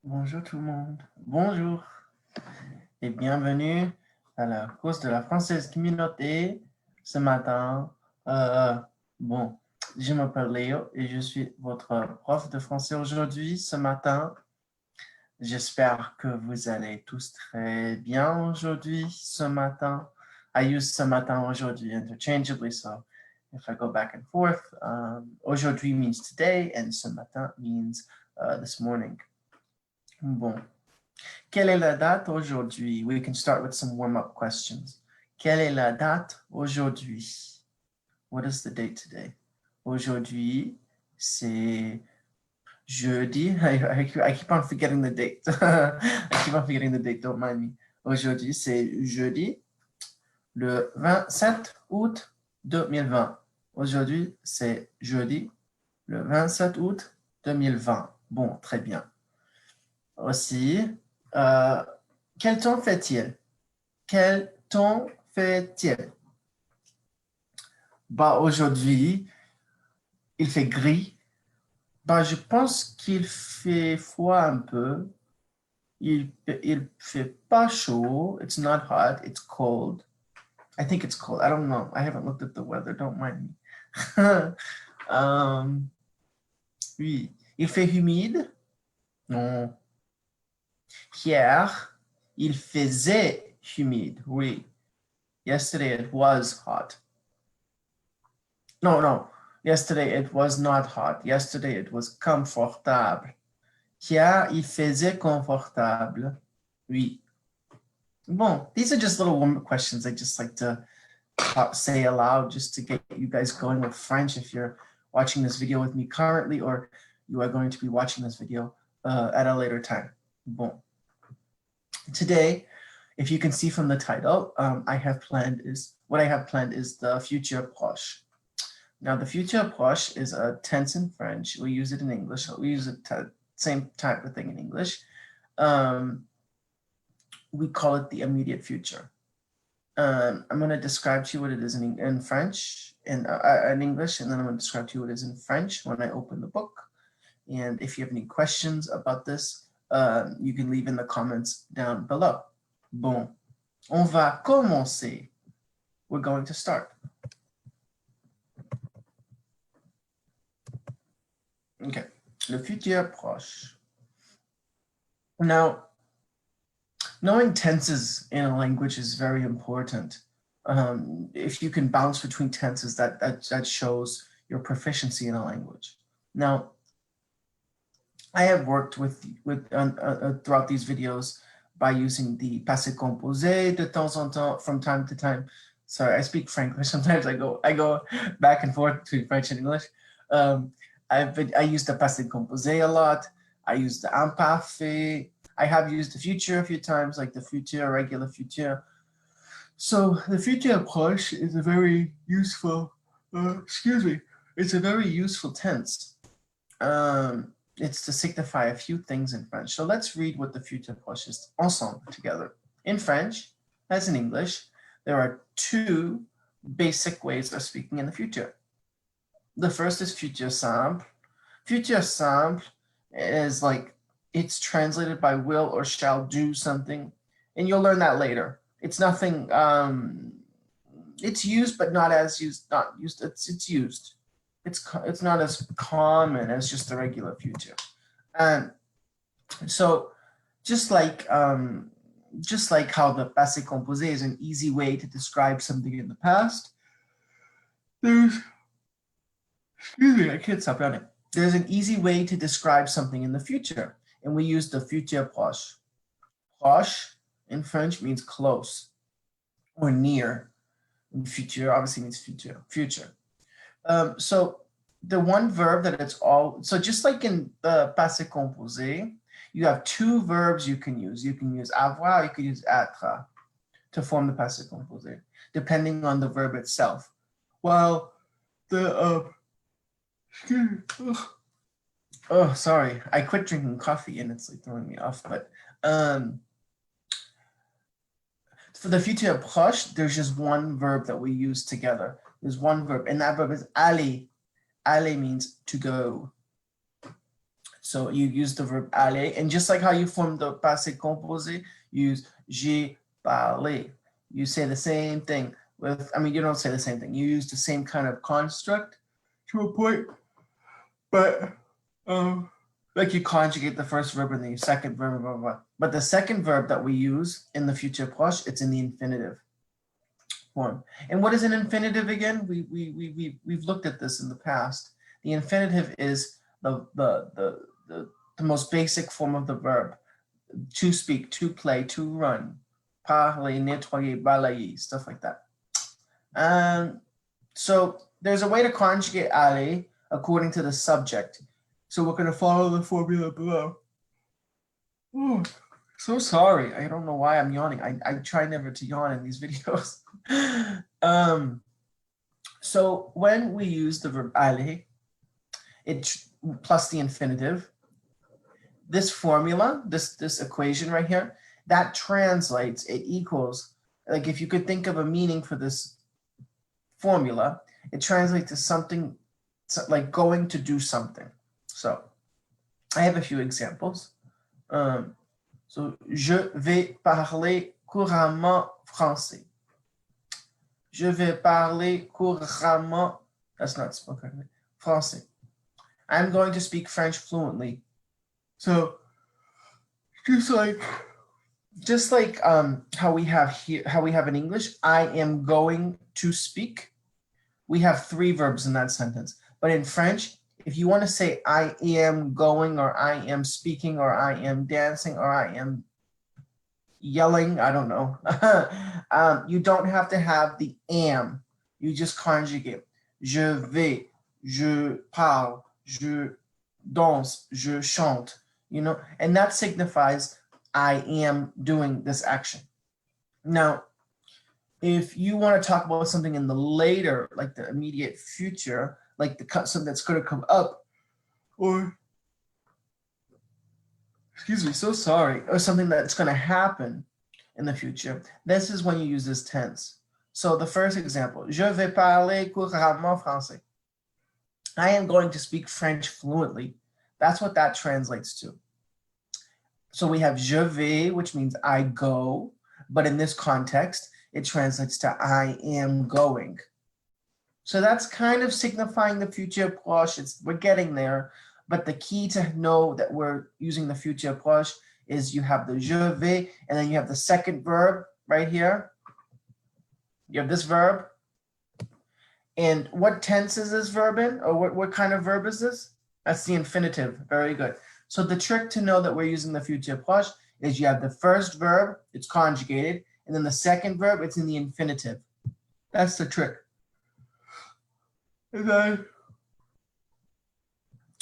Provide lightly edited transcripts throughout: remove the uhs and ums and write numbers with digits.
Bonjour tout le monde. Bonjour et bienvenue à la course de la française communauté ce matin. Bon, je m'appelle Léo et je suis votre prof de français aujourd'hui ce matin. J'espère que vous allez tous très bien aujourd'hui ce matin. I use ce matin aujourd'hui interchangeably, so if I go back and forth, aujourd'hui means today and ce matin means this morning. Bon. Quelle est la date aujourd'hui? We can start with some warm-up questions. Quelle est la date aujourd'hui? What is the date today? Aujourd'hui, c'est jeudi. I keep on forgetting the date. I keep on forgetting the date, don't mind me. Aujourd'hui, c'est jeudi, le 27 août 2020. Aujourd'hui, c'est jeudi, le 27 août 2020. Bon, très bien. Aussi, quel temps fait-il? Quel temps fait-il? Bah, aujourd'hui, il fait gris. Bah, je pense qu'il fait froid un peu. Il fait pas chaud. It's not hot. It's cold. I think it's cold. I don't know. I haven't looked at the weather. Don't mind me. Oui. Il fait humide? Non. Hier, il faisait humide. Oui. Yesterday it was hot. No. Yesterday it was not hot. Yesterday it was confortable. Hier, il faisait confortable. Oui. Bon, these are just little warm-up questions I just like to say aloud just to get you guys going with French if you're watching this video with me currently or you are going to be watching this video at a later time. Bon. Today, if you can see from the title, what I have planned is the futur proche. Now, the futur proche is a tense in French. We use it in English. We use it same type of thing in English. We call it the immediate future. I'm going to describe to you what it is in French, in English, and then I'm going to describe to you what it is in French when I open the book. And if you have any questions about this, you can leave in the comments down below. Bon, on va commencer. We're going to start. Okay, le futur proche. Now, knowing tenses in a language is very important. If you can bounce between tenses, that shows your proficiency in a language. Now, I have worked with throughout these videos by using the passé composé de temps en temps, from time to time. Sorry, I speak Franglish. Sometimes I go back and forth between French and English. I used the passé composé a lot. I used the imparfait. I have used the future a few times, like the futur, regular future. So the futur proche is a very useful, it's a very useful tense. It's to signify a few things in French. So let's read what the futur proche is ensemble together. In French, as in English, there are two basic ways of speaking in the future. The first is futur simple. Futur simple is like, it's translated by will or shall do something, and you'll learn that later. It's nothing, it's used, but not as used, it's used. It's not as common as just the regular future. And so just like how the passé composé is an easy way to describe something in the past, there's an easy way to describe something in the future, and we use the futur proche. Proche in French means close or near. And futur obviously means future. So the one verb that it's all, so just like in the passé composé, you have two verbs you can use. You can use avoir, you can use être to form the passé composé, depending on the verb itself. While the, oh, sorry, I quit drinking coffee and it's like throwing me off, but for the futur proche, there's just one verb that we use together. There's one verb, and that verb is aller. Aller means to go. So you use the verb aller, and just like how you form the passé composé, you use j'ai parlé. You say the same thing with, I mean, you don't say the same thing. You use the same kind of construct to a point, but like you conjugate the first verb and the second verb, blah, blah, blah. But the second verb that we use in the future proche, it's in the infinitive form. And what is an infinitive again? We've looked at this in the past. The infinitive is the most basic form of the verb. To speak, to play, to run. Parler, nettoyer, balayer, stuff like that. So there's a way to conjugate aller according to the subject. So we're going to follow the formula below. Oh, so sorry. I don't know why I'm yawning. I try never to yawn in these videos. So when we use the verb aller, it plus the infinitive, this formula, this equation right here, that translates, it equals, like if you could think of a meaning for this formula, it translates to something like going to do something. So I have a few examples. So je vais parler couramment français. Je vais parler couramment, that's not spoken, français. I'm going to speak French fluently. So just like how we have here, how we have in English, I am going to speak. We have three verbs in that sentence. But in French, if you want to say I am going, or I am speaking, or I am dancing, or I am yelling, I don't know. You don't have to have the am. You just conjugate. Je vais, je parle, je danse, je chante, you know, and that signifies I am doing this action. Now, if you want to talk about something in the later, like the immediate future, like something that's going to come up, or excuse me, so sorry, or something that's going to happen in the future, this is when you use this tense. So the first example, je vais parler couramment français. I am going to speak French fluently. That's what that translates to. So we have je vais, which means I go, but in this context, it translates to I am going. So that's kind of signifying the future proche. We're getting there, but the key to know that we're using the future proche is you have the je vais, and then you have the second verb right here. You have this verb. And what tense is this verb in? Or what kind of verb is this? That's the infinitive. Very good. So the trick to know that we're using the future proche is you have the first verb, it's conjugated, and then the second verb, it's in the infinitive. That's the trick. And then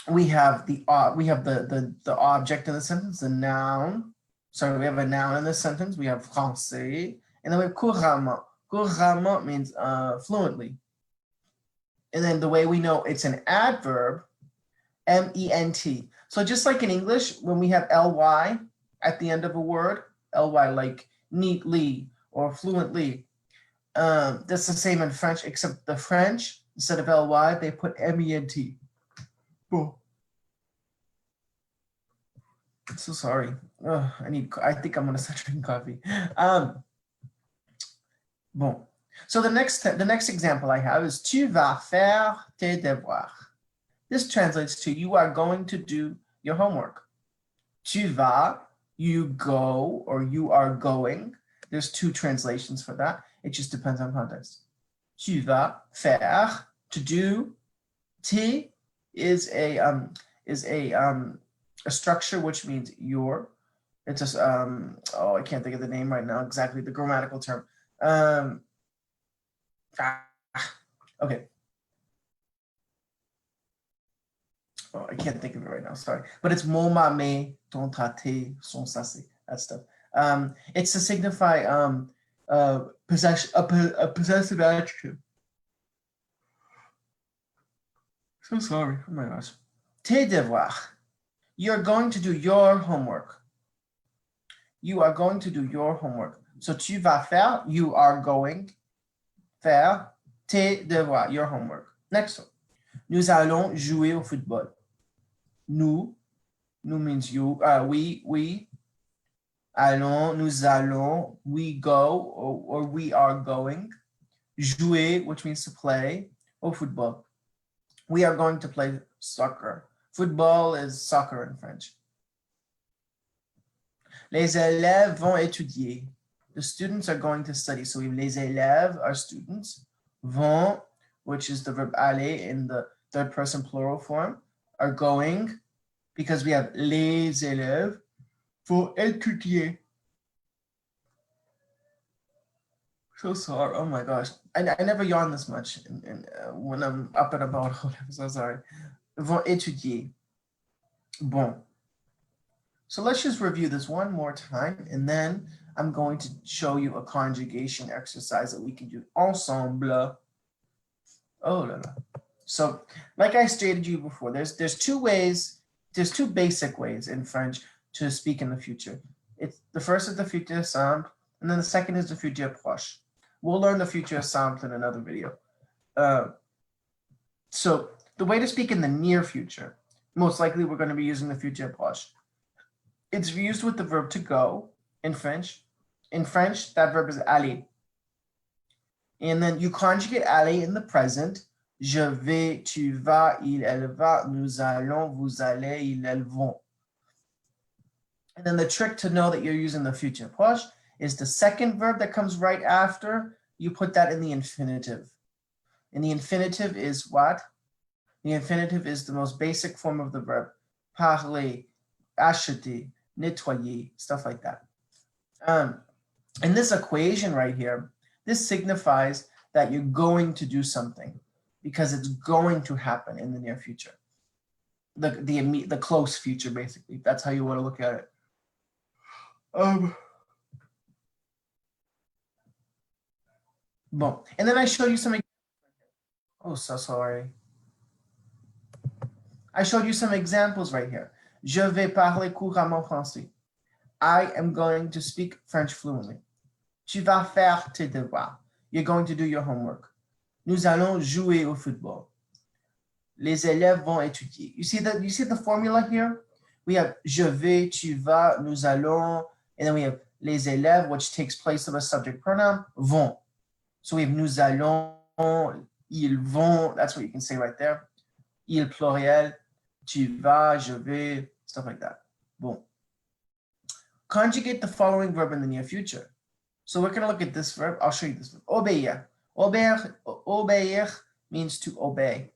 we have the object in the sentence, the noun. Sorry, we have a noun in the sentence. We have français, and then we have couramment. Couramment means fluently. And then the way we know it's an adverb, ment. So just like in English, when we have ly at the end of a word, ly like neatly or fluently, that's the same in French, except the French, instead of ly, they put ment. Oh. I'm so sorry. Oh, I think I'm gonna start drinking coffee. Bon. So the next example I have is tu vas faire tes devoirs. This translates to you are going to do your homework. Tu vas, you go, or you are going. There's two translations for that. It just depends on context. Tu vas faire, to do. T is a structure which means your. It's just I can't think of the name right now exactly, the grammatical term. Okay. Oh, I can't think of it right now, sorry. But it's mon, ma, me, ton, ta, te, son, ça, c'est, that stuff. It's to signify a possessive adjective. So sorry, oh my gosh. Tes devoirs. You're going to do your homework. You are going to do your homework. So tu vas faire, you are going. Faire tes devoirs, your homework. Next one. Nous allons jouer au football. Nous Nous means you. We. Allons, nous allons. We go, or we are going. Jouer, which means to play. Au football. We are going to play soccer. Football is soccer in French. Les élèves vont étudier. The students are going to study. So les élèves are students. Vont, which is the verb aller in the third person plural form, are going, because we have les élèves, vont étudier. So sorry. Oh my gosh. I never yawn this much when I'm up and about. I'm so sorry. Vont étudier. Bon. So let's just review this one more time, and then I'm going to show you a conjugation exercise that we can do ensemble. Oh la la. So like I stated to you before, there's two basic ways in French to speak in the future. It's the first is the futur simple, and then the second is the futur proche. We'll learn the futur simple in another video. So the way to speak in the near future, most likely we're going to be using the futur proche. It's used with the verb to go in French. In French, that verb is aller. And then you conjugate aller in the present. Je vais, tu vas, il, elle va, nous allons, vous allez, ils, elles vont. And then the trick to know that you're using the futur proche is the second verb that comes right after, you put that in the infinitive. And the infinitive is what? The infinitive is the most basic form of the verb. Parler, acheter, nettoyer, stuff like that. In this equation right here, this signifies that you're going to do something because it's going to happen in the near future. The close future, basically. That's how you want to look at it. Bon. And then I showed you some. Oh, so sorry. I showed you some examples right here. Je vais parler couramment français. I am going to speak French fluently. Tu vas faire tes devoirs. You're going to do your homework. Nous allons jouer au football. Les élèves vont étudier. You see the formula here? We have je vais, tu vas, nous allons, and then we have les élèves, which takes place of a subject pronoun, vont. So we have nous allons, ils vont, that's what you can say right there. Il pluriel, tu vas, je vais, stuff like that. Bon. Conjugate the following verb in the near future. So we're going to look at this verb. I'll show you this verb. Obéir. Obéir means to obey.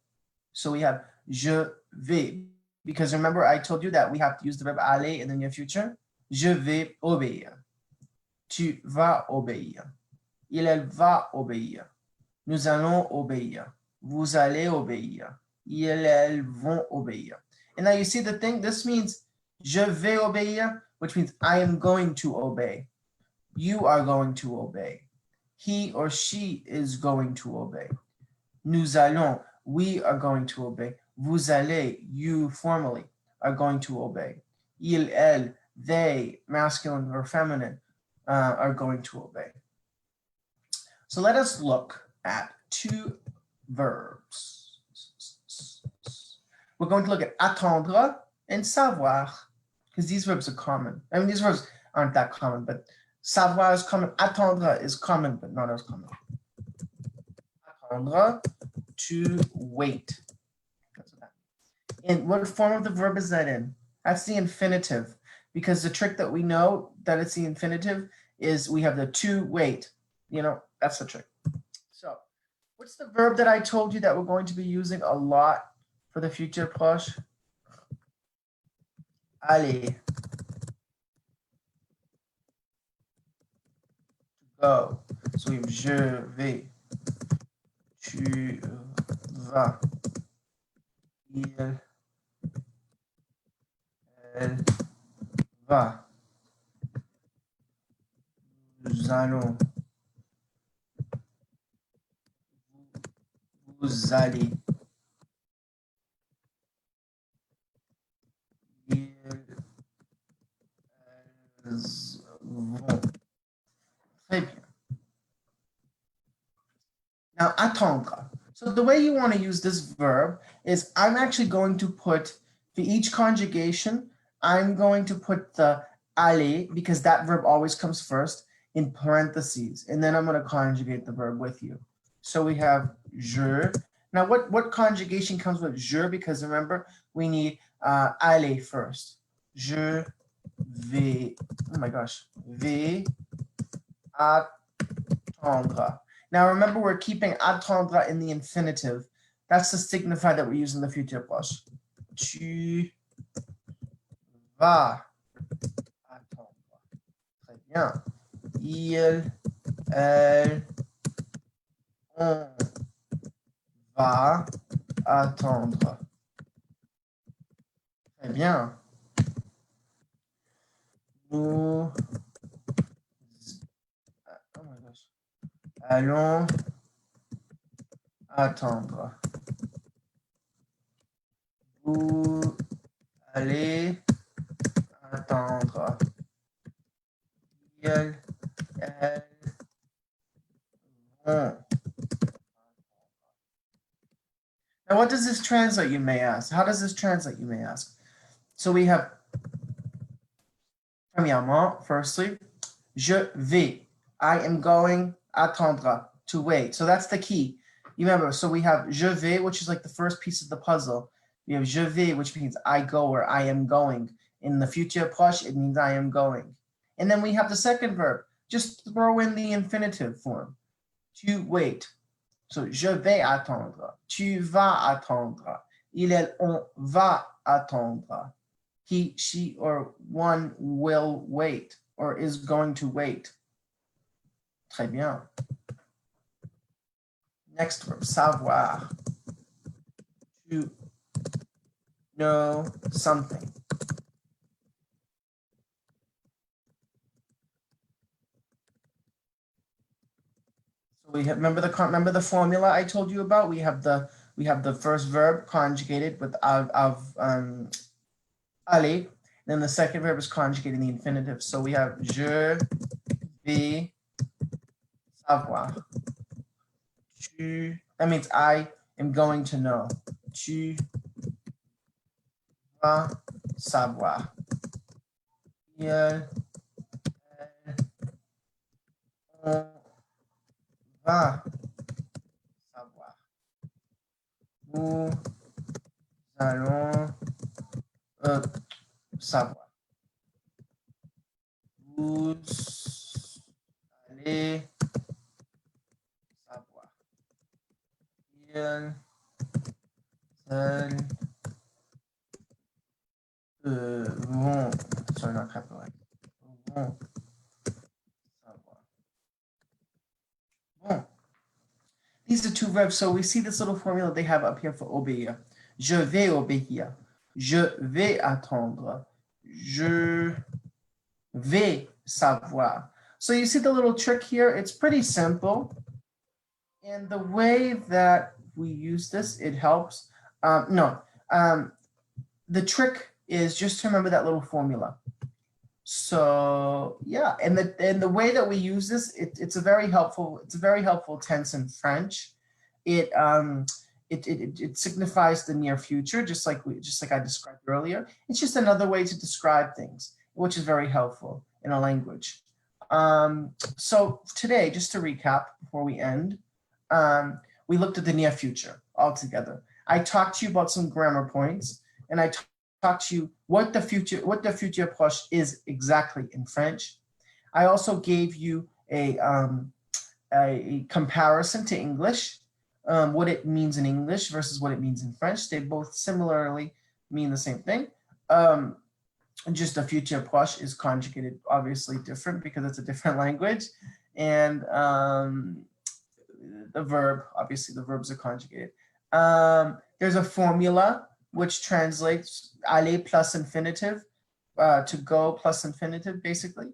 So we have je vais. Because remember, I told you that we have to use the verb aller in the near future. Je vais obéir. Tu vas obéir. Elle va obéir. Nous allons obéir. Vous allez obéir. Elles vont obéir. And now you see the thing, this means je vais obéir, which means I am going to obey. You are going to obey. He or she is going to obey. Nous allons, we are going to obey. Vous allez, you formally are going to obey. Il, elle, they, masculine or feminine, are going to obey. So let us look at two verbs. We're going to look at attendre and savoir, because these verbs are common. I mean, these verbs aren't that common, but savoir is common. Attendre is common, but not as common. Attendre, to wait. That's what that means. And what form of the verb is that in? That's the infinitive, because the trick that we know that it's the infinitive is we have the to wait. You know, that's the trick. So what's the verb that I told you that we're going to be using a lot for the future proche? Aller. Go. So we have je vais. Tu vas. Il. Elle va. Nous allons. Vous allez. Elles vont. Très bien. Now, attendre. So the way you want to use this verb is I'm actually going to put, for each conjugation, I'm going to put the aller, because that verb always comes first, in parentheses, and then I'm going to conjugate the verb with you. So we have je. Now, what conjugation comes with je? Because remember, we need aller first. Je vais, oh my gosh, vais attendre. Now, remember, we're keeping attendre in the infinitive. That's to signify that we're using the future proche. Tu vas attendre. Très bien. Il, elle, on va attendre. Très bien. Nous oh my gosh. Allons attendre. Vous allez attendre. Il, elle, on. Now, what does this translate, you may ask? How does this translate, you may ask? So we have, premièrement, firstly, je vais. I am going, attendre, to wait. So that's the key. You remember, so we have je vais, which is like the first piece of the puzzle. We have je vais, which means I go or I am going. In the future proche, it means I am going. And then we have the second verb. Just throw in the infinitive form. To wait. So, je vais attendre. Tu vas attendre. Il, elle, on va attendre. He, she, or one will wait or is going to wait. Très bien. Next verb, savoir. To know something. So we have, remember the formula I told you about? We have the first verb conjugated with aller. Then the second verb is conjugated in the infinitive. So we have je vais savoir. Tu, that means I am going to know. Tu vas savoir. Il, elle, on va savoir. Nous allons savoir. Vous allez savoir. Il, elle, vont, sorry, not capitalized, vont savoir. Bon. These are two verbs, so we see this little formula they have up here for obéir. Je vais obéir. Je vais attendre. Je vais savoir. So you see the little trick here? It's pretty simple. And the way that we use this, it helps. The trick is just to remember that little formula. So yeah, and the way that we use this, it's a very helpful tense in French. It signifies the near future, just like I described earlier. It's just another way to describe things, which is very helpful in a language. So today, just to recap before we end, we looked at the near future altogether. I talked to you about some grammar points, and I talked to you what the future proche is exactly in French. I also gave you a comparison to English, what it means in English versus what it means in French. They both similarly mean the same thing. Just the future proche is conjugated obviously different because it's a different language, and the verb, obviously the verbs are conjugated. There's a formula which translates aller plus infinitive, to go plus infinitive, basically.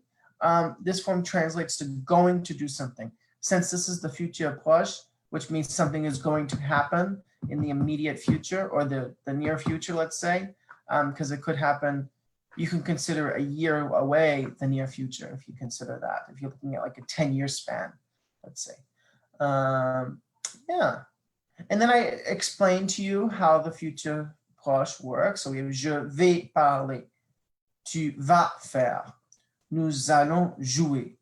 This form translates to going to do something. Since this is the future proche, which means something is going to happen in the immediate future or the near future, let's say, because it could happen. You can consider a year away the near future if you consider that, if you're looking at like a 10-year span, let's say. Yeah. And then I explained to you how the future proche works. So we have je vais parler. Tu vas faire. Nous allons jouer.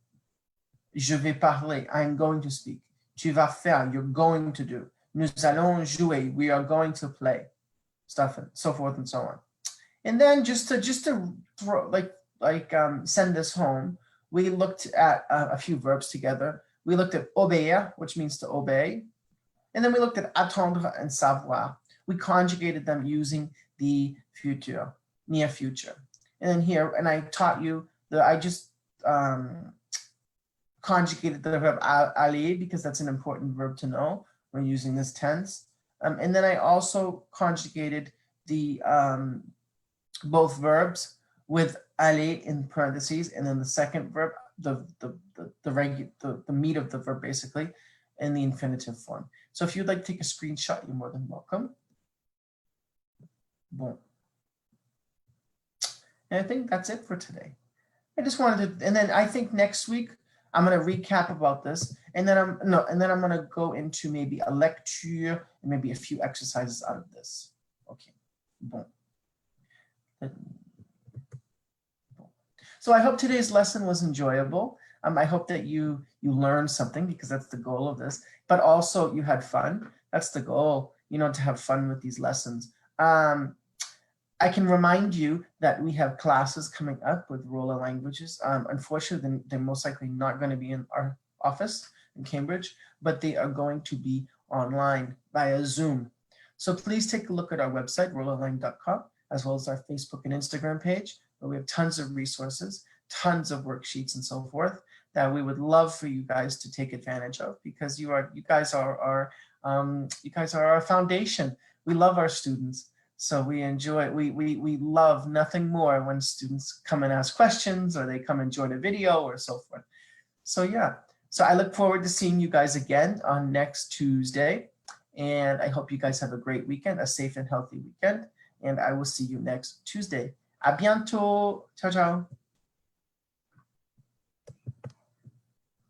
Je vais parler. I'm going to speak. Tu vas faire. You're going to do. Nous allons jouer. We are going to play. Stuff and so forth and so on. And then just to throw, send this home, we looked at a few verbs together. We looked at obéir, which means to obey. And then we looked at attendre and savoir. We conjugated them using the futur, near future. And then here, and I taught you that I just conjugated the verb aller because that's an important verb to know when using this tense. And then I also conjugated the both verbs with aller in parentheses, and then the second verb, the meat of the verb basically, in the infinitive form. So if you'd like to take a screenshot, you're more than welcome. Bon. And I think that's it for today. I just wanted to, and then I think next week I'm going to recap about this, and then I'm going to go into maybe a lecture and maybe a few exercises out of this. Okay. Bon. So I hope today's lesson was enjoyable. I hope that you learned something, because that's the goal of this, but also you had fun. That's the goal, to have fun with these lessons. I can remind you that we have classes coming up with Rolla Languages. Unfortunately, they're most likely not going to be in our office in Cambridge, but they are going to be online via Zoom. So please take a look at our website, rollalang.com, as well as our Facebook and Instagram page, where we have tons of resources, tons of worksheets and so forth that we would love for you guys to take advantage of, because you guys are our foundation. We love our students. So we love nothing more when students come and ask questions, or they come and join a video or so forth. So yeah, so I look forward to seeing you guys again on next Tuesday. And I hope you guys have a great weekend, a safe and healthy weekend. And I will see you next Tuesday. À bientôt. Ciao, ciao.